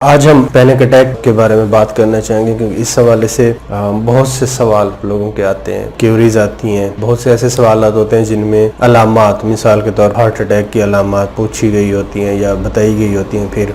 آج ہم panic attack کے بارے میں بات کرنا چاہیں گے کیونکہ اس حوالے سے بہت سے سوال لوگوں کے آتے ہیں، کیوریز آتی ہیں، بہت سے ایسے سوالات ہوتے ہیں جن میں علامات، مثال کے طور ہارٹ اٹیک کی علامات پوچھی گئی ہوتی ہیں یا بتائی گئی ہوتی ہیں، پھر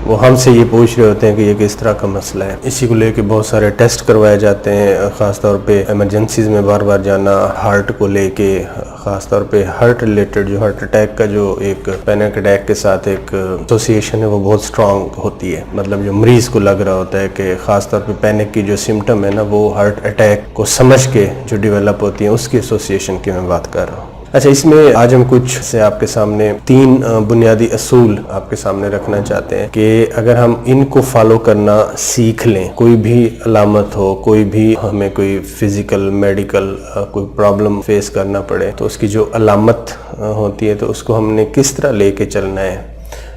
وہ ہم سے یہ پوچھ رہے ہوتے ہیں کہ یہ کس طرح کا مسئلہ ہے۔ اسی کو لے کے بہت سارے ٹیسٹ کروائے جاتے ہیں، خاص طور پہ ایمرجنسیز میں بار بار جانا، ہارٹ کو لے کے، خاص طور پہ ہارٹ ریلیٹڈ جو ہارٹ اٹیک کا جو ایک پینک اٹیک کے ساتھ ایک ایسوسیشن ہے وہ بہت سٹرونگ ہوتی ہے، مطلب جو مریض کو لگ رہا ہوتا ہے کہ خاص طور پہ پینک کی جو سمٹم ہے نا وہ ہارٹ اٹیک کو سمجھ کے جو ڈیولپ ہوتی ہیں اس کی ایسوسیشن کی میں بات کر رہا ہوں۔ اچھا، اس میں آج ہم کچھ سے آپ کے سامنے 3 بنیادی اصول آپ کے سامنے رکھنا چاہتے ہیں کہ اگر ہم ان کو فالو کرنا سیکھ لیں، کوئی بھی علامت ہو، کوئی بھی ہمیں کوئی فزیکل میڈیکل کوئی پرابلم فیس کرنا پڑے تو اس کی جو علامت ہوتی ہے تو اس کو ہم نے کس طرح لے کے چلنا ہے۔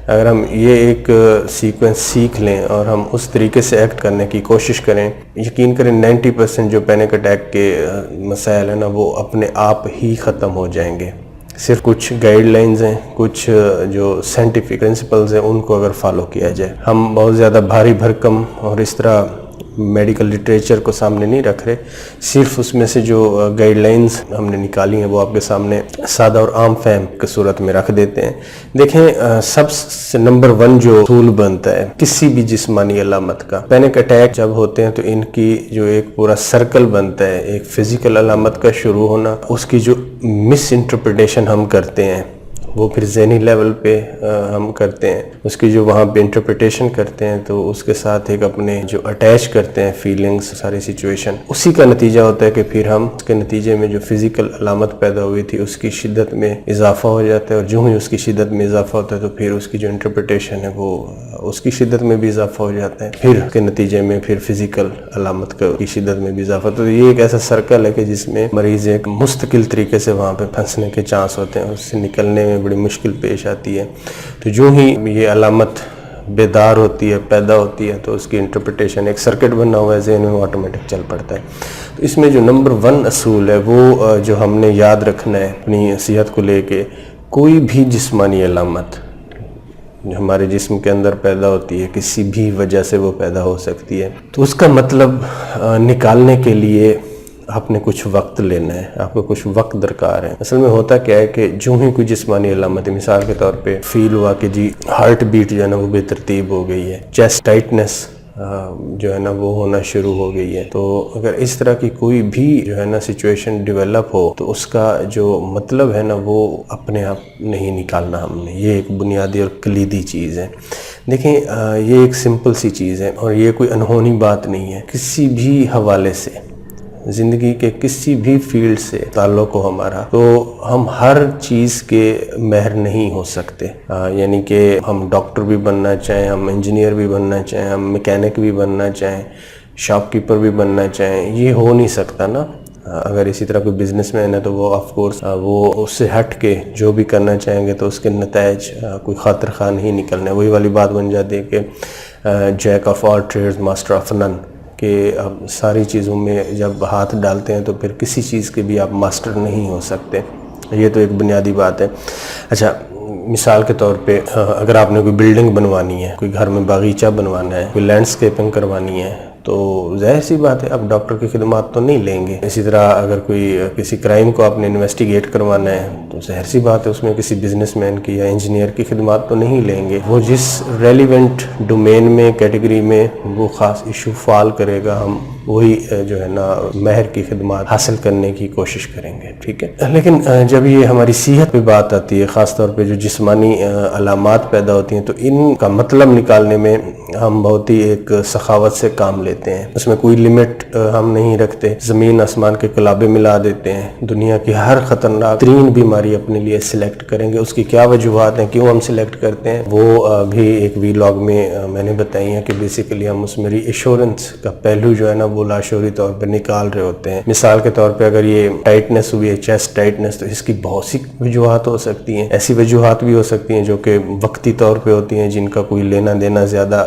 اگر ہم یہ ایک سیکوینس سیکھ لیں اور ہم اس طریقے سے ایکٹ کرنے کی کوشش کریں، یقین کریں 90% جو پینک اٹیک کے مسائل ہیں نا وہ اپنے آپ ہی ختم ہو جائیں گے۔ صرف کچھ گائیڈ لائنز ہیں، کچھ جو سائنٹیفک پرنسپلز ہیں ان کو اگر فالو کیا جائے۔ ہم بہت زیادہ بھاری بھرکم اور اس طرح میڈیکل لٹریچر کو سامنے نہیں رکھ رہے، صرف اس میں سے جو گائیڈ لائنز ہم نے نکالی ہیں وہ آپ کے سامنے سادہ اور عام فہم کی صورت میں رکھ دیتے ہیں۔ دیکھیں، سب سے نمبر 1 جو اصول بنتا ہے کسی بھی جسمانی علامت کا، پینک اٹیک جب ہوتے ہیں تو ان کی جو ایک پورا سرکل بنتا ہے، ایک فزیکل علامت کا شروع ہونا، اس کی جو مس انٹرپریٹیشن ہم کرتے ہیں وہ پھر ذہنی لیول پہ ہم کرتے ہیں، اس کی جو وہاں پہ انٹرپریٹیشن کرتے ہیں تو اس کے ساتھ ایک اپنے جو اٹیچ کرتے ہیں فیلنگز، ساری سچویشن، اسی کا نتیجہ ہوتا ہے کہ پھر ہم اس کے نتیجے میں جو فزیکل علامت پیدا ہوئی تھی اس کی شدت میں اضافہ ہو جاتا ہے، اور جو ہی اس کی شدت میں اضافہ ہوتا ہے تو پھر اس کی جو انٹرپریٹیشن ہے وہ اس کی شدت میں بھی اضافہ ہو جاتا ہے، پھر اس کے نتیجے میں پھر فزیکل علامت کی شدت میں بھی اضافہ ہوتا ہے۔ تو یہ ایک ایسا سرکل ہے کہ جس میں مریض ایک مستقل طریقے سے وہاں پہ پھنسنے کے چانس ہوتے ہیں، اس سے نکلنے میں بڑی مشکل پیش آتی ہے۔ تو جو ہی یہ علامت بیدار ہوتی ہے، پیدا ہوتی ہے، تو اس کی انٹرپریٹیشن ایک سرکٹ بنا ہوا ہے ذہن میں، آٹومیٹک چل پڑتا ہے۔ تو اس میں جو نمبر 1 اصول ہے وہ جو ہم نے یاد رکھنا ہے اپنی صحت کو لے کے، کوئی بھی جسمانی علامت جو ہمارے جسم کے اندر پیدا ہوتی ہے، کسی بھی وجہ سے وہ پیدا ہو سکتی ہے، تو اس کا مطلب نکالنے کے لیے آپ نے کچھ وقت لینا ہے، آپ کو کچھ وقت درکار ہے۔ اصل میں ہوتا کیا ہے کہ جو ہی کوئی جسمانی علامت ہے، مثال کے طور پہ فیل ہوا کہ جی ہارٹ بیٹ جو ہے نا وہ بے ترتیب ہو گئی ہے، چیسٹ ٹائٹنس جو ہے نا وہ ہونا شروع ہو گئی ہے، تو اگر اس طرح کی کوئی بھی جو ہے نا سچویشن ڈیولپ ہو تو اس کا جو مطلب ہے نا وہ اپنے آپ نہیں نکالنا ہم نے، یہ ایک بنیادی اور کلیدی چیز ہے۔ دیکھیں، یہ ایک سمپل سی چیز ہے اور یہ کوئی انہونی بات نہیں ہے۔ کسی بھی حوالے سے، زندگی کے کسی بھی فیلڈ سے تعلق ہو ہمارا، تو ہم ہر چیز کے ماہر نہیں ہو سکتے، یعنی کہ ہم ڈاکٹر بھی بننا چاہیں، ہم انجینئر بھی بننا چاہیں، ہم میکینک بھی بننا چاہیں، شاپ کیپر بھی بننا چاہیں، یہ ہو نہیں سکتا نا۔ اگر اسی طرح کوئی بزنس مین ہے تو وہ آف کورس وہ اس سے ہٹ کے جو بھی کرنا چاہیں گے تو اس کے نتائج کوئی خاطر خواہ نہیں نکلنے، وہی والی بات بن جاتی ہے کہ Jack of all trades master of none, کہ اب ساری چیزوں میں جب ہاتھ ڈالتے ہیں تو پھر کسی چیز کے بھی آپ ماسٹر نہیں ہو سکتے، یہ تو ایک بنیادی بات ہے۔ اچھا، مثال کے طور پہ اگر آپ نے کوئی بلڈنگ بنوانی ہے، کوئی گھر میں باغیچہ بنوانا ہے، کوئی لینڈسکیپنگ کروانی ہے، تو ظاہر سی بات ہے اب ڈاکٹر کی خدمات تو نہیں لیں گے۔ اسی طرح اگر کسی کرائم کو آپ نے انویسٹیگیٹ کروانا ہے تو ظاہر سی بات ہے اس میں کسی بزنس مین کی یا انجینئر کی خدمات تو نہیں لیں گے۔ وہ جس ریلیونٹ ڈومین میں، کیٹیگری میں وہ خاص ایشو فال کرے گا، ہم وہی جو ہے نا ماہر کی خدمات حاصل کرنے کی کوشش کریں گے، ٹھیک ہے۔ لیکن جب یہ ہماری صحت پہ بات آتی ہے، خاص طور پہ جو جسمانی علامات پیدا ہوتی ہیں، تو ان کا مطلب نکالنے میں ہم بہت ہی ایک سخاوت سے کام لیتے ہیں، اس میں کوئی لمٹ ہم نہیں رکھتے، زمین آسمان کے کلابے ملا دیتے ہیں، دنیا کی ہر خطرناک ترین بیماری اپنے لیے سلیکٹ کریں گے، اس کی کیا وجوہات ہیں، کیوں ہم سلیکٹ کرتے ہیں، وہ بھی ایک ویلاگ میں نے بتائی ہیں کہ بیسیکلی ہم اس میں ری ایشورنس کا پہلو جو ہے نا وہ لاشعوری طور پر نکال رہے ہوتے ہیں۔ مثال کے طور پہ اگر یہ ٹائٹنس ہوئی ہے، چیسٹ ٹائٹنس، تو اس کی بہت سی وجوہات ہو سکتی ہیں، ایسی وجوہات بھی ہو سکتی ہیں جو کہ وقتی طور پہ ہوتی ہیں، جن کا کوئی لینا دینا زیادہ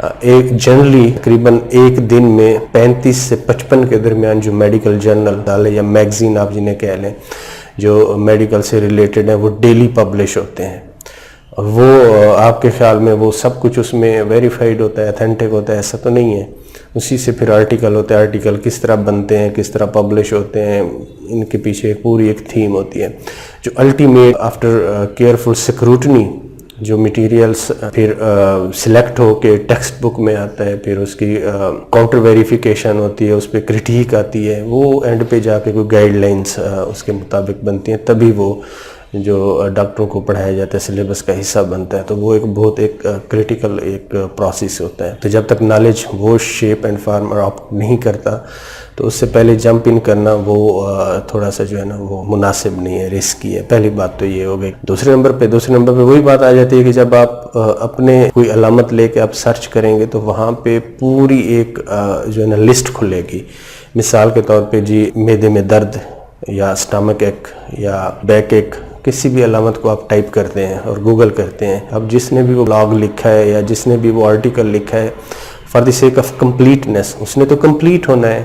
ایک جنرلی تقریباً ایک دن میں 35 سے 55 کے درمیان جو میڈیکل جرنل ڈالے یا میگزین آپ جنہیں کہہ لیں جو میڈیکل سے ریلیٹڈ ہیں وہ ڈیلی پبلش ہوتے ہیں. اور وہ آپ کے خیال میں وہ سب کچھ اس میں ویریفائڈ ہوتا ہے, اتھینٹک ہوتا ہے؟ ایسا تو نہیں ہے. اسی سے پھر آرٹیکل ہوتے ہیں, آرٹیکل کس طرح بنتے ہیں, کس طرح پبلش ہوتے ہیں, ان کے پیچھے پوری ایک تھیم ہوتی ہے جو الٹیمیٹ آفٹر کیئرفل سکروٹنی جو میٹیریلز پھر سلیکٹ ہو کے ٹیکسٹ بک میں آتا ہے, پھر اس کی کاؤنٹر ویریفیکیشن ہوتی ہے, اس پہ کرٹیک آتی ہے, وہ اینڈ پہ جا کے کوئی گائیڈ لائنز اس کے مطابق بنتی ہیں, تبھی وہ جو ڈاکٹروں کو پڑھایا جاتا ہے سلیبس کا حصہ بنتا ہے. تو وہ ایک بہت ایک کریٹیکل ایک پروسیس ہوتا ہے. تو جب تک نالج وہ شیپ اینڈ فارم اڈاپٹ نہیں کرتا تو اس سے پہلے جمپ ان کرنا وہ تھوڑا سا جو ہے نا وہ مناسب نہیں ہے, رسکی ہے. پہلی بات تو یہ ہو گئی. دوسرے نمبر پہ وہی بات آ جاتی ہے کہ جب آپ اپنے کوئی علامت لے کے آپ سرچ کریں گے تو وہاں پہ پوری ایک جو ہے نا لسٹ کھلے گی. مثال کے طور پہ جی معدے میں درد یا اسٹامک ایک یا بیک ایک, کسی بھی علامت کو آپ ٹائپ کرتے ہیں اور گوگل کرتے ہیں. اب جس نے بھی وہ بلاگ لکھا ہے یا جس نے بھی وہ آرٹیکل لکھا ہے for the sake of completeness, اس نے تو کمپلیٹ ہونا ہے,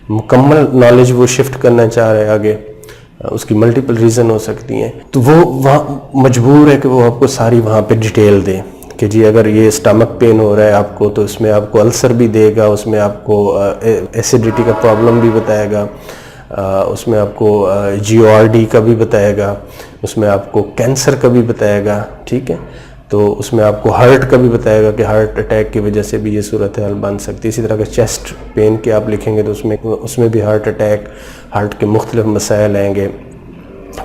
مکمل نالج وہ شفٹ کرنا چاہ رہے ہیں آگے, اس کی ملٹیپل ریزن ہو سکتی ہیں, تو وہ وہاں مجبور ہے کہ وہ آپ کو ساری وہاں پہ ڈیٹیل دے کہ جی اگر یہ اسٹامک پین ہو رہا ہے آپ کو تو اس میں آپ کو السر بھی دے گا, اس میں آپ کو ایسیڈیٹی کا پرابلم بھی بتائے گا, اس میں آپ کو GORD کا بھی بتائے گا, اس میں آپ کو کینسر کا بھی بتائے گا, ٹھیک ہے, تو اس میں آپ کو ہارٹ کا بھی بتائے گا کہ ہارٹ اٹیک کی وجہ سے بھی یہ صورتحال بن سکتی ہے. اسی طرح کا چیسٹ پین کے آپ لکھیں گے تو اس میں بھی ہارٹ اٹیک, ہارٹ کے مختلف مسائل آئیں گے,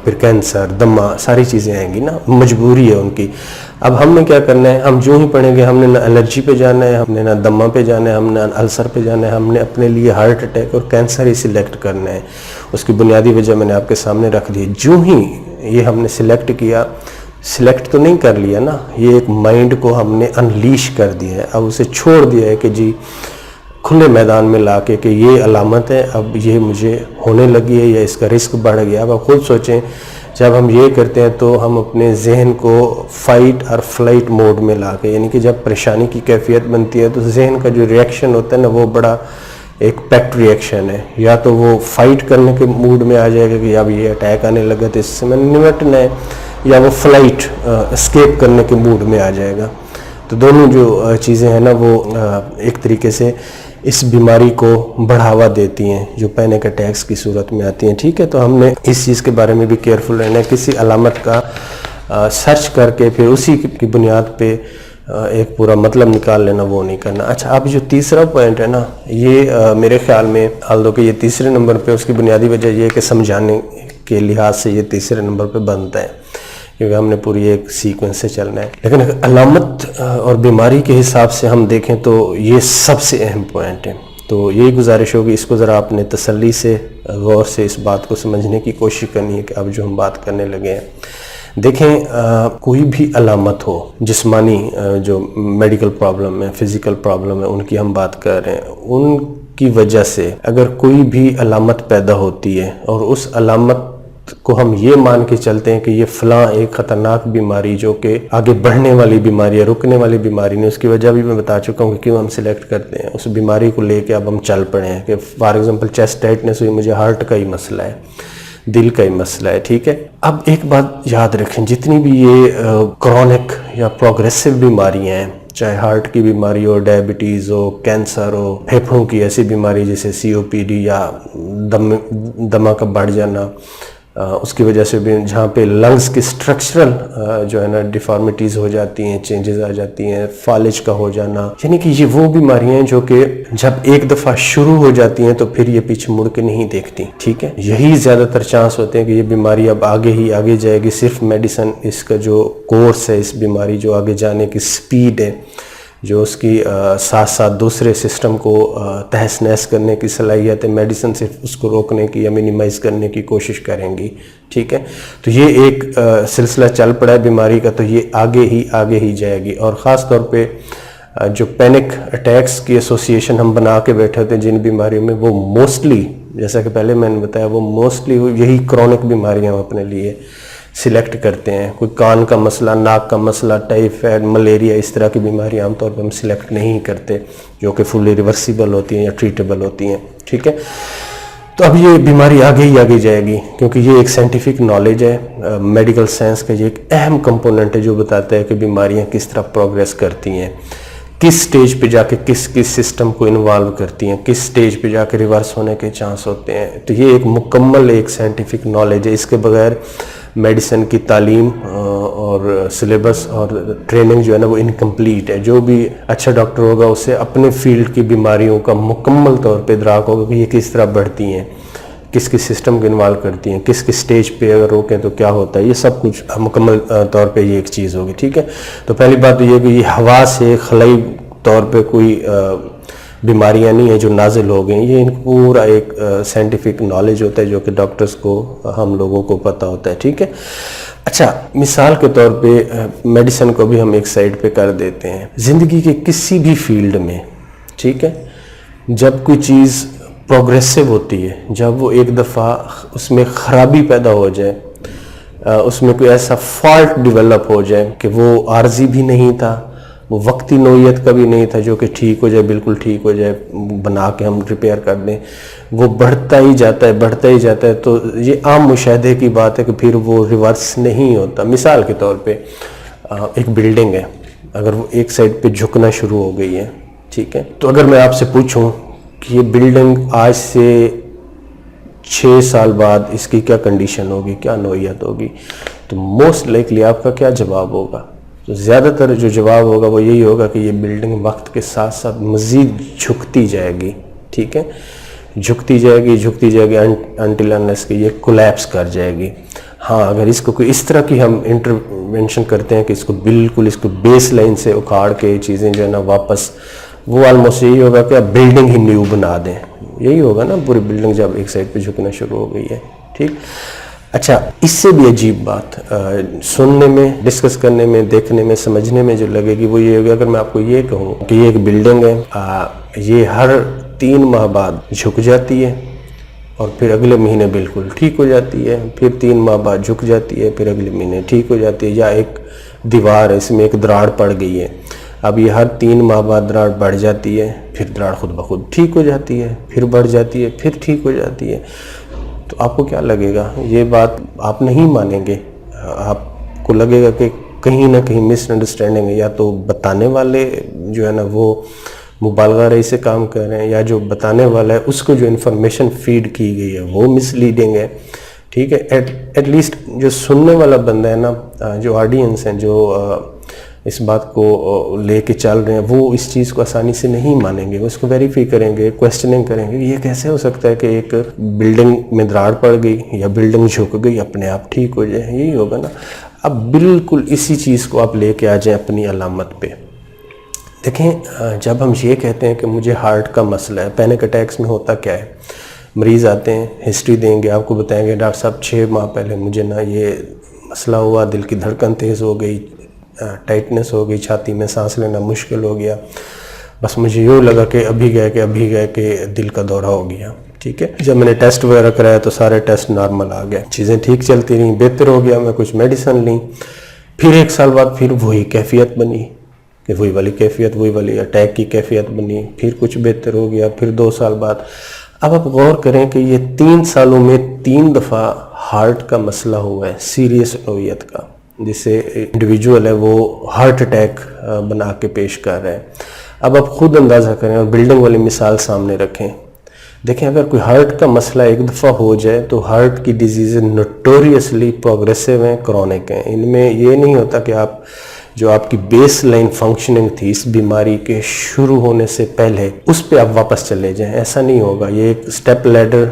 پھر کینسر, دمہ, ساری چیزیں آئیں گی نا, مجبوری ہے ان کی. اب ہم نے کیا کرنا ہے, ہم جو ہی پڑھیں گے ہم نے نہ الرجی پہ جانا ہے, ہم نے نہ دمہ پہ جانا ہے, ہم نے السر پہ جانا ہے, ہم نے اپنے لیے ہارٹ اٹیک اور کینسر ہی سلیکٹ کرنا ہے. اس کی بنیادی وجہ میں نے آپ کے سامنے رکھ دی. جو ہی یہ ہم نے سلیکٹ کیا, سلیکٹ تو نہیں کر لیا نا, یہ ایک مائنڈ کو ہم نے انلیش کر دیا ہے, اب اسے چھوڑ دیا ہے کہ جی کھلے میدان میں لا کے کہ یہ علامت ہے, اب یہ مجھے ہونے لگی ہے یا اس کا رسک بڑھ گیا. اب آپ خود سوچیں, جب ہم یہ کرتے ہیں تو ہم اپنے ذہن کو فائٹ اور فلائٹ موڈ میں لا کے, یعنی کہ جب پریشانی کی کیفیت بنتی ہے تو ذہن کا جو ریئیکشن ہوتا ہے نا وہ بڑا ایک پیکٹ ریئیکشن ہے, یا تو وہ فائٹ کرنے کے موڈ میں آ جائے گا کہ اب یہ اٹیک آنے لگا تو اس سے میں نمٹنا ہے, یا وہ فلائٹ اسکیپ کرنے کے موڈ میں آ جائے گا. تو دونوں جو چیزیں ہیں نا وہ ایک طریقے سے اس بیماری کو بڑھاوا دیتی ہیں جو پینک اٹیکس کی صورت میں آتی ہیں, ٹھیک ہے. تو ہم نے اس چیز کے بارے میں بھی کیئرفل رہنا ہے, کسی علامت کا سرچ کر کے پھر اسی کی بنیاد پہ ایک پورا مطلب نکال لینا وہ نہیں کرنا. اچھا, اب جو تیسرا پوائنٹ ہے نا یہ میرے خیال میں حال دو کہ یہ تیسرے نمبر پہ, اس کی بنیادی وجہ یہ ہے کہ سمجھانے کے لحاظ سے یہ تیسرے نمبر پہ بنتا ہے کیونکہ ہم نے پوری ایک سیکوینس سے چلنا ہے. لیکن علامت اور بیماری کے حساب سے ہم دیکھیں تو یہ سب سے اہم پوائنٹ ہے. تو یہی گزارش ہوگی, اس کو ذرا آپ نے تسلی سے غور سے اس بات کو سمجھنے کی کوشش کرنی ہے کہ اب جو ہم بات کرنے لگے ہیں. دیکھیں, کوئی بھی علامت ہو, جسمانی جو میڈیکل پرابلم ہے, فزیکل پرابلم ہے, ان کی ہم بات کر رہے ہیں, ان کی وجہ سے اگر کوئی بھی علامت پیدا ہوتی ہے اور اس علامت کو ہم یہ مان کے چلتے ہیں کہ یہ فلاں ایک خطرناک بیماری جو کہ آگے بڑھنے والی بیماری ہے, رکنے والی بیماری نہیں, اس کی وجہ بھی میں بتا چکا ہوں کہ کیوں ہم سلیکٹ کرتے ہیں. اس بیماری کو لے کے اب ہم چل پڑے ہیں کہ فار ایگزامپل چیسٹ ٹائٹنس ہوئی, مجھے ہارٹ کا ہی مسئلہ ہے, دل کا ہی مسئلہ ہے, ٹھیک ہے. اب ایک بات یاد رکھیں, جتنی بھی یہ کرونک یا پروگریسو بیماریاں ہیں, چاہے ہارٹ کی بیماری ہو, ڈائبٹیز ہو, کینسر ہو, پھیپھڑوں کی ایسی بیماری جیسے COPD یا دمہ کا بڑھ جانا, اس کی وجہ سے بھی جہاں پہ لنگز کی سٹرکچرل جو ہے نا ڈیفارمیٹیز ہو جاتی ہیں, چینجز آ جاتی ہیں, فالج کا ہو جانا, یعنی کہ یہ وہ بیماریاں ہیں جو کہ جب ایک دفعہ شروع ہو جاتی ہیں تو پھر یہ پیچھے مڑ کے نہیں دیکھتی, ٹھیک ہے. یہی زیادہ تر چانس ہوتے ہیں کہ یہ بیماری اب آگے ہی آگے جائے گی. صرف میڈیسن اس کا جو کورس ہے, اس بیماری جو آگے جانے کی سپیڈ ہے, جو اس کی ساتھ ساتھ دوسرے سسٹم کو تہس نہس کرنے کی صلاحیت ہے, میڈیسن صرف اس کو روکنے کی یا منیمائز کرنے کی کوشش کریں گی, ٹھیک ہے. تو یہ ایک سلسلہ چل پڑا ہے بیماری کا, تو یہ آگے ہی جائے گی. اور خاص طور پہ جو پینک اٹیکس کی ایسوسیشن ہم بنا کے بیٹھے ہوتے ہیں جن بیماریوں میں, وہ موسٹلی, جیسا کہ پہلے میں نے بتایا, وہ موسٹلی یہی کرونک بیماریاں ہم اپنے لیے سلیکٹ کرتے ہیں. کوئی کان کا مسئلہ, ناک کا مسئلہ, ٹائیفائڈ, ملیریا, اس طرح کی بیماری عام طور پہ ہم سلیکٹ نہیں کرتے جو کہ فلی ریورسیبل ہوتی ہیں یا ٹریٹیبل ہوتی ہیں. ٹھیک ہے, تو اب یہ بیماری آگے ہی آگے جائے گی کیونکہ یہ ایک سائنٹیفک نالج ہے, میڈیکل سائنس کا یہ ایک اہم کمپوننٹ ہے جو بتاتا ہے کہ بیماریاں کس طرح پروگریس کرتی ہیں, کس سٹیج پہ جا کے کس سسٹم کو انوالو کرتی ہیں, کس سٹیج پہ جا کے ریورس ہونے کے چانس ہوتے ہیں. تو یہ ایک مکمل ایک سائنٹیفک نالج ہے. اس کے بغیر میڈیسن کی تعلیم اور سلیبس اور ٹریننگ جو ہے نا وہ انکمپلیٹ ہے. جو بھی اچھا ڈاکٹر ہوگا اسے اپنے فیلڈ کی بیماریوں کا مکمل طور پہ ادراک ہوگا کہ یہ کس طرح بڑھتی ہیں, کس کس سسٹم کو انوالو کرتی ہیں, کس کس سٹیج پہ اگر روکیں تو کیا ہوتا ہے. یہ سب کچھ مکمل طور پہ یہ ایک چیز ہوگی. ٹھیک ہے, تو پہلی بات تو یہ کہ یہ ہوا سے خلائی طور پہ کوئی بیماریاں نہیں ہیں جو نازل ہو گئیں. یہ ان پورا ایک سائنٹیفک نالج ہوتا ہے جو کہ ڈاکٹرز کو, ہم لوگوں کو پتہ ہوتا ہے. ٹھیک ہے, اچھا مثال کے طور پہ میڈیسن کو بھی ہم ایک سائڈ پہ کر دیتے ہیں. زندگی کے کسی بھی فیلڈ میں, ٹھیک ہے, جب کوئی چیز پروگریسو ہوتی ہے, جب وہ ایک دفعہ اس میں خرابی پیدا ہو جائے, اس میں کوئی ایسا فالٹ ڈیولپ ہو جائے کہ وہ عارضی بھی نہیں تھا, وہ وقتی نوعیت کا بھی نہیں تھا جو کہ ٹھیک ہو جائے, بالکل ٹھیک ہو جائے, بنا کے ہم ریپیئر کر دیں, وہ بڑھتا ہی جاتا ہے بڑھتا ہی جاتا ہے, تو یہ عام مشاہدے کی بات ہے کہ پھر وہ ریورس نہیں ہوتا. مثال کے طور پہ ایک بلڈنگ ہے, اگر وہ ایک سائڈ پہ جھکنا شروع ہو گئی ہے, ٹھیک ہے, تو اگر میں آپ سے پوچھوں کہ یہ بلڈنگ آج سے 6 سال بعد اس کی کیا کنڈیشن ہوگی, کیا نوعیت ہوگی, تو موسٹ لائکلی آپ کا کیا جواب ہوگا؟ تو زیادہ تر جو جواب ہوگا وہ یہی ہوگا کہ یہ بلڈنگ وقت کے ساتھ ساتھ مزید جھکتی جائے گی. ٹھیک ہے, جھکتی جائے گی انٹل انلیس کہ یہ کولیپس کر جائے گی. ہاں, اگر اس کو کوئی اس طرح کی ہم انٹرونشن کرتے ہیں کہ اس کو بالکل اس کو بیس لائن سے اکھاڑ کے چیزیں جو ہے نا واپس, وہ آلموسٹ یہی ہوگا کہ آپ بلڈنگ ہی نیو بنا دیں. یہی ہوگا نا, پوری بلڈنگ جب ایک سائڈ پہ جھکنا شروع ہو گئی ہے. ٹھیک, اچھا اس سے بھی عجیب بات سننے میں, ڈسکس کرنے میں, دیکھنے میں, سمجھنے میں جو لگے گی وہ یہ ہوگی, اگر میں آپ کو یہ کہوں کہ یہ ایک بلڈنگ ہے, یہ ہر 3 ماہ بعد جھک جاتی ہے اور پھر اگلے مہینے بالکل ٹھیک ہو جاتی ہے, پھر 3 ماہ بعد جھک جاتی ہے, پھر اگلے مہینے ٹھیک ہو جاتی ہے. یا ایک دیوار ہے, اس میں ایک دراڑ پڑ گئی ہے, اب یہ ہر 3 ماہ بعد دراڑ بڑھ جاتی ہے, پھر دراڑ خود بخود ٹھیک ہو جاتی ہے, پھر بڑھ جاتی ہے, پھر ٹھیک ہو جاتی ہے. تو آپ کو کیا لگے گا؟ یہ بات آپ نہیں مانیں گے, آپ کو لگے گا کہ کہیں نہ کہیں مس انڈرسٹینڈنگ ہے, یا تو بتانے والے جو ہے نا وہ مبالغہ رہی سے کام کر رہے ہیں, یا جو بتانے والا ہے اس کو جو انفارمیشن فیڈ کی گئی ہے وہ مس لیڈنگ ہے. ٹھیک ہے, ایٹ لیسٹ جو سننے والا بندہ ہے نا, جو آڈینس ہیں جو اس بات کو لے کے چل رہے ہیں, وہ اس چیز کو آسانی سے نہیں مانیں گے, اس کو ویریفائی کریں گے, کویسچننگ کریں گے. یہ کیسے ہو سکتا ہے کہ ایک بلڈنگ میں دراڑ پڑ گئی یا بلڈنگ جھک گئی اپنے آپ ٹھیک ہو جائے؟ یہی ہوگا نا. اب بالکل اسی چیز کو آپ لے کے آ جائیں اپنی علامت پہ. دیکھیں, جب ہم یہ کہتے ہیں کہ مجھے ہارٹ کا مسئلہ ہے, پینک اٹیکس میں ہوتا کیا ہے, مریض آتے ہیں, ہسٹری دیں گے, آپ کو بتائیں گے ڈاکٹر صاحب 6 ماہ پہلے مجھے نا یہ مسئلہ ہوا, دل کی دھڑکن تیز ہو گئی, ٹائٹنس ہو گئی چھاتی میں, سانس لینا مشکل ہو گیا, بس مجھے یوں لگا کہ ابھی گئے کہ دل کا دورہ ہو گیا. ٹھیک ہے, جب میں نے ٹیسٹ وغیرہ کرایا تو سارے ٹیسٹ نارمل آ گئے, چیزیں ٹھیک چلتی رہیں, بہتر ہو گیا, میں کچھ میڈیسن لیں, پھر 1 سال بعد پھر وہی کیفیت بنی, کہ وہی والی کیفیت, وہی والی اٹیک کی کیفیت بنی, پھر کچھ بہتر ہو گیا, پھر 2 سال بعد. اب آپ غور کریں کہ یہ 3 سالوں میں 3 دفعہ ہارٹ کا مسئلہ ہوا ہے, سیریس نوعیت کا, جسے انڈیویجول ہے وہ ہارٹ اٹیک بنا کے پیش کر رہے ہیں. اب آپ خود اندازہ کریں اور بلڈنگ والی مثال سامنے رکھیں. دیکھیں, اگر کوئی ہارٹ کا مسئلہ ایک دفعہ ہو جائے تو ہارٹ کی ڈیزیز نوٹوریسلی پروگریسو ہیں, کرونک ہیں. ان میں یہ نہیں ہوتا کہ آپ کی بیس لائن فنکشننگ تھی اس بیماری کے شروع ہونے سے پہلے اس پہ آپ واپس چلے جائیں, ایسا نہیں ہوگا. یہ ایک سٹیپ لیڈر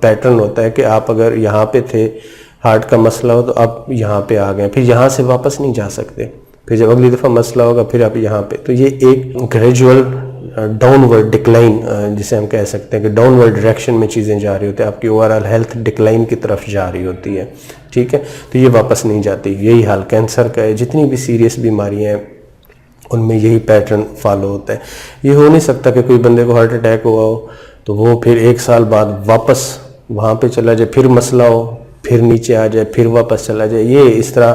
پیٹرن ہوتا ہے کہ آپ اگر یہاں پہ تھے, ہارٹ کا مسئلہ ہو تو آپ یہاں پہ آ گئے, پھر یہاں سے واپس نہیں جا سکتے, پھر جب اگلی دفعہ مسئلہ ہوگا پھر آپ یہاں پہ. تو یہ ایک گریجول ڈاؤن ورڈ ڈکلائن جسے ہم کہہ سکتے ہیں کہ ڈاؤن ورڈ ڈائریکشن میں چیزیں جا رہی ہوتی ہیں, آپ کی اوور آل ہیلتھ ڈکلائن کی طرف جا رہی ہوتی ہے. ٹھیک ہے, تو یہ واپس نہیں جاتی. یہی حال کینسر کا ہے, جتنی بھی سیریس بیماریاں ہیں ان میں یہی پیٹرن فالو ہوتا ہے. یہ ہو نہیں سکتا کہ کوئی بندے کو ہارٹ اٹیک ہوا ہو تو وہ پھر 1 سال بعد واپس وہاں پہ چلا جائے, پھر مسئلہ ہو, پھر نیچے آ جائے پھر واپس چلا جائے. یہ اس طرح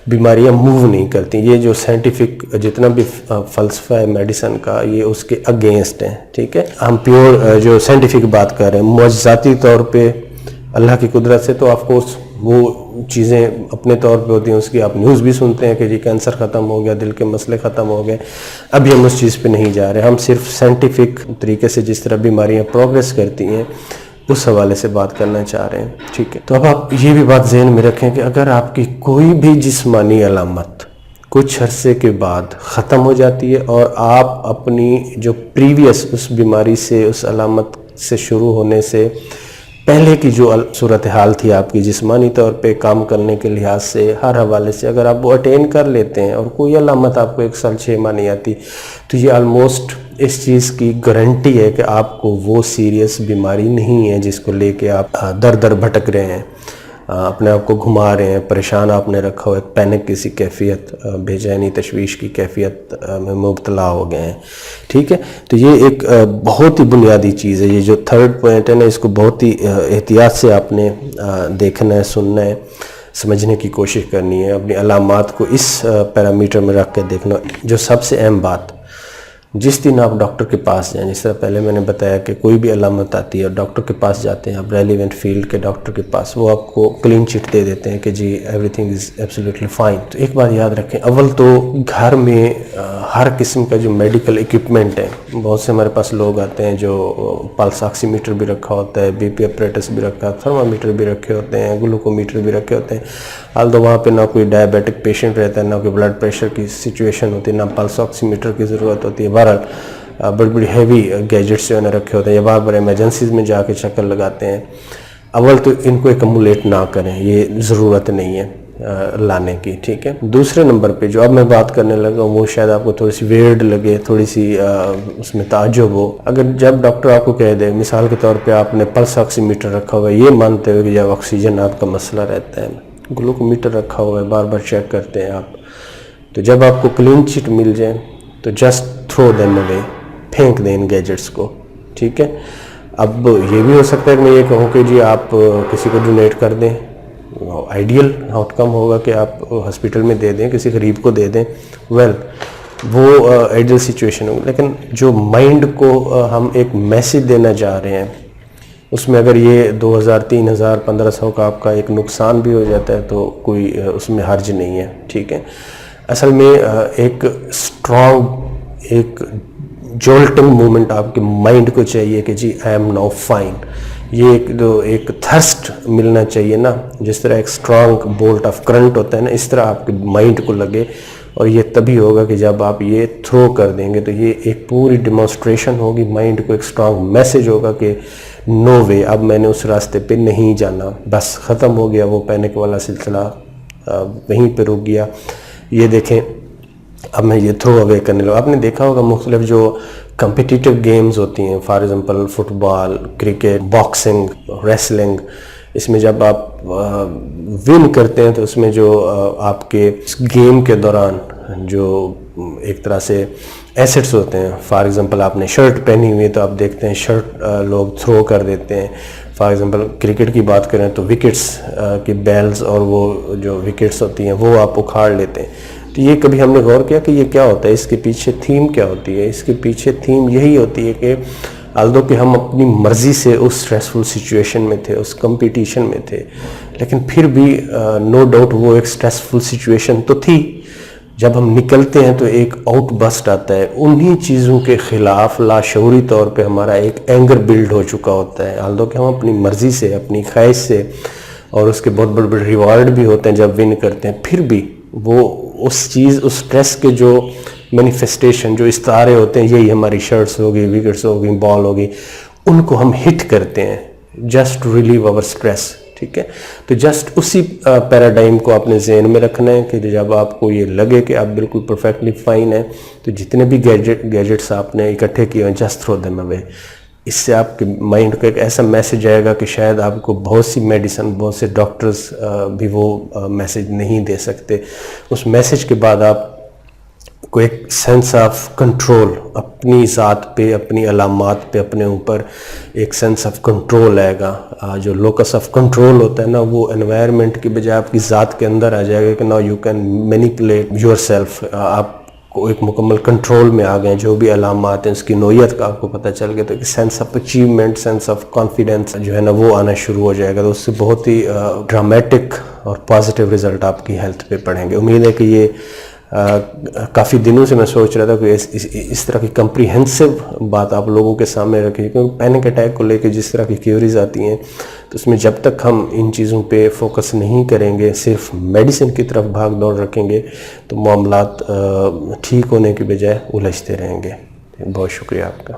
بیماریاں موو نہیں کرتی. یہ جو سائنٹیفک جتنا بھی فلسفہ ہے میڈیسن کا یہ اس کے اگینسٹ ہے. ٹھیک ہے, ہم پیور جو سائنٹیفک بات کر رہے ہیں معجزاتی طور پہ اللہ کی قدرت سے, تو آف کورس وہ چیزیں اپنے طور پہ ہوتی ہیں. اس کی آپ نیوز بھی سنتے ہیں کہ جی کینسر ختم ہو گیا, دل کے مسئلے ختم ہو گئے. ابھی ہم اس چیز پہ نہیں جا رہے, ہم صرف سائنٹیفک طریقے سے جس طرح بیماریاں پروگریس کرتی ہیں اس حوالے سے بات کرنا چاہ رہے ہیں. ٹھیک ہے, تو اب آپ یہ بھی بات ذہن میں رکھیں کہ اگر آپ کی کوئی بھی جسمانی علامت کچھ عرصے کے بعد ختم ہو جاتی ہے اور آپ اپنی جو پریویس اس بیماری سے, اس علامت سے شروع ہونے سے پہلے کی جو صورتحال تھی آپ کی جسمانی طور پہ کام کرنے کے لحاظ سے, ہر حوالے سے اگر آپ وہ اٹین کر لیتے ہیں اور کوئی علامت آپ کو 1 سال 6 ماہ نہیں آتی, تو یہ آلموسٹ اس چیز کی گارنٹی ہے کہ آپ کو وہ سیریس بیماری نہیں ہے جس کو لے کے آپ در در بھٹک رہے ہیں, اپنے آپ کو گھما رہے ہیں, پریشان آپ نے رکھا ہوا ہے, پینک کسی کیفیت, بے چینی تشویش کی کیفیت میں مبتلا ہو گئے ہیں. ٹھیک ہے, تو یہ ایک بہت ہی بنیادی چیز ہے. یہ جو تھرڈ پوائنٹ ہے نا, اس کو بہت ہی احتیاط سے آپ نے دیکھنا ہے, سننا ہے, سمجھنے کی کوشش کرنی ہے. اپنی علامات کو اس پیرامیٹر میں رکھ کے دیکھنا. جو سب سے اہم بات, جس دن آپ ڈاکٹر کے پاس جائیں, جس طرح پہلے میں نے بتایا کہ کوئی بھی علامت آتی ہے اور ڈاکٹر کے پاس جاتے ہیں آپ, ریلیونٹ فیلڈ کے ڈاکٹر کے پاس, وہ آپ کو کلین چٹ دے دیتے ہیں کہ جی everything is absolutely fine. تو ایک بات یاد رکھیں, اول تو گھر میں ہر قسم کا جو میڈیکل اکوپمنٹ ہے, بہت سے ہمارے پاس لوگ آتے ہیں جو پلس آکسی میٹر بھی رکھا ہوتا ہے, بی پی اپریٹس بھی رکھا, تھرمامیٹر بھی رکھے ہوتے ہیں, گلوکومیٹر بھی رکھے ہوتے ہیں. حال تو وہاں پہ نہ کوئی ڈائبیٹک پیشنٹ رہتا ہے, نہ کوئی بلڈ پریشر کی سچویشن ہوتی ہے, نہ پلس آکسی میٹر کی ضرورت ہوتی ہے. بہرحال بڑی بڑی ہیوی گیجٹس جو انہیں رکھے ہوتے ہیں, یا وہاں پر ایمرجنسیز میں جا کے چکر لگاتے ہیں. اول تو ان کو ایکمولیٹ نہ کریں, یہ ضرورت نہیں ہے لانے کی. ٹھیک ہے, دوسرے نمبر پہ جو اب میں بات کرنے لگا ہوں وہ شاید آپ کو تھوڑی سی ویئرڈ لگے, تھوڑی سی اس میں تعجب ہو. اگر جب ڈاکٹر آپ کو کہہ دے, مثال کے طور پہ آپ نے پلس آکسی میٹر رکھا ہوا ہے, یہ مانتے ہوئے کہ جب آکسیجن آپ کا مسئلہ رہتا ہے, گلوکومیٹر رکھا ہوا ہے, بار بار چیک کرتے ہیں آپ, تو جب آپ کو کلین چٹ مل جائے تو جسٹ تھرو دیم اوے, پھینک دیں ان گیجٹس کو. ٹھیک ہے, اب یہ بھی ہو سکتا ہے کہ میں یہ کہوں کہ جی آپ کسی کو ڈونیٹ کر دیں, آئیڈیل آؤٹ کم ہوگا کہ آپ ہاسپٹل میں دے دیں, کسی غریب کو دے دیں, ویل وہ آئیڈیل سچویشن ہوگی. لیکن جو مائنڈ کو ہم ایک میسیج دینا چاہ رہے ہیں, اس میں اگر یہ 2000 3000 1500 کا آپ کا ایک نقصان بھی ہو جاتا ہے تو کوئی اس میں حرج نہیں ہے. ٹھیک ہے, اصل میں ایک اسٹرانگ, ایک جولٹنگ مومنٹ آپ کے مائنڈ کو چاہیے کہ جی آئی ایم ناؤ فائن. یہ ایک تھرسٹ ملنا چاہیے نا, جس طرح ایک اسٹرانگ بولٹ آف کرنٹ ہوتا ہے نا, اس طرح آپ کے مائنڈ کو لگے. اور یہ تبھی ہوگا کہ جب آپ یہ تھرو کر دیں گے تو یہ ایک پوری ڈیمونسٹریشن ہوگی, مائنڈ کو ایک اسٹرانگ میسیج ہوگا کہ نو وے, اب میں نے اس راستے پہ نہیں جانا, بس ختم ہو گیا وہ پینک والا سلسلہ, وہیں پہ رک گیا. یہ دیکھیں اب میں یہ تھرو اوے کرنے لگا. آپ نے دیکھا ہوگا مختلف جو کمپٹیٹیو گیمز ہوتی ہیں, for example football, cricket, boxing, wrestling, اس میں جب آپ ون کرتے ہیں تو اس میں جو آپ کے اس گیم کے دوران جو ایک طرح سے ایسٹس ہوتے ہیں, فار ایگزامپل آپ نے شرٹ پہنی ہوئی ہے تو آپ دیکھتے ہیں شرٹ لوگ تھرو کر دیتے ہیں. فار ایگزامپل کرکٹ کی بات کریں تو وکٹس کی بیلز اور وہ جو وکٹس ہوتی ہیں وہ آپ اکھاڑ لیتے ہیں. تو یہ کبھی ہم نے غور کیا کہ یہ کیا ہوتا ہے, اس کے پیچھے تھیم کیا ہوتی ہے؟ اس کے پیچھے تھیم یہی ہوتی ہے کہ although کہ ہم اپنی مرضی سے اس اسٹریسفل سچویشن میں تھے, اس کمپٹیشن میں تھے, لیکن پھر بھی نو ڈاؤٹ وہ ایک اسٹریسفل سچویشن تو تھی. جب ہم نکلتے ہیں تو ایک آؤٹ بسٹ آتا ہے, انہی چیزوں کے خلاف لاشعوری طور پہ ہمارا ایک اینگر بلڈ ہو چکا ہوتا ہے. although کہ ہم اپنی مرضی سے, اپنی خواہش سے, اور اس کے بہت بڑے بڑے ریوارڈ بھی ہوتے ہیں جب ون کرتے ہیں, پھر بھی وہ اس چیز, اس اسٹریس کے جو مینیفیسٹیشن, جو استعارے ہوتے ہیں, یہی ہماری شرٹس ہوگی, وکٹس ہوگی, بال ہوگی, ان کو ہم ہٹ کرتے ہیں جسٹ ریلیو آور اسٹریس. ٹھیک ہے, تو جسٹ اسی پیراڈائم کو آپ نے ذہن میں رکھنا ہے کہ جب آپ کو یہ لگے کہ آپ بالکل پرفیکٹلی فائن ہیں تو جتنے بھی گیجٹس آپ نے اکٹھے کیے ہیں جسٹ تھرو دیم اوے. اس سے آپ کے مائنڈ کو ایک ایسا میسیج آئے گا کہ شاید آپ کو بہت سی میڈیسن, بہت سے ڈاکٹرز بھی وہ میسیج نہیں دے سکتے. اس میسیج کے بعد آپ کو ایک سینس آف کنٹرول اپنی ذات پہ، اپنی علامات پہ، اپنے اوپر ایک سینس آف کنٹرول آئے گا. جو لوکس آف کنٹرول ہوتا ہے نا، وہ انوائرمنٹ کی بجائے آپ کی ذات کے اندر آ جائے گا کہ نا you can manipulate your self. آپ کو ایک مکمل کنٹرول میں آ گئے، جو بھی علامات ہیں اس کی نوعیت کا آپ کو پتہ چل گیا، تو ایک sense of achievement, sense of confidence جو ہے نا وہ آنا شروع ہو جائے گا. تو اس سے بہت ہی ڈرامیٹک اور پازیٹیو رزلٹ آپ کی ہیلتھ پہ پڑیں گے. امید ہے کہ یہ کافی دنوں سے میں سوچ رہا تھا کہ اس طرح کی کمپریہنسو بات آپ لوگوں کے سامنے رکھیں، کیونکہ پینک اٹیک کو لے کے جس طرح کی کیوریز آتی ہیں، تو اس میں جب تک ہم ان چیزوں پہ فوکس نہیں کریں گے، صرف میڈیسن کی طرف بھاگ دوڑ رکھیں گے، تو معاملات ٹھیک ہونے کی بجائے الجھتے رہیں گے. بہت شکریہ آپ کا.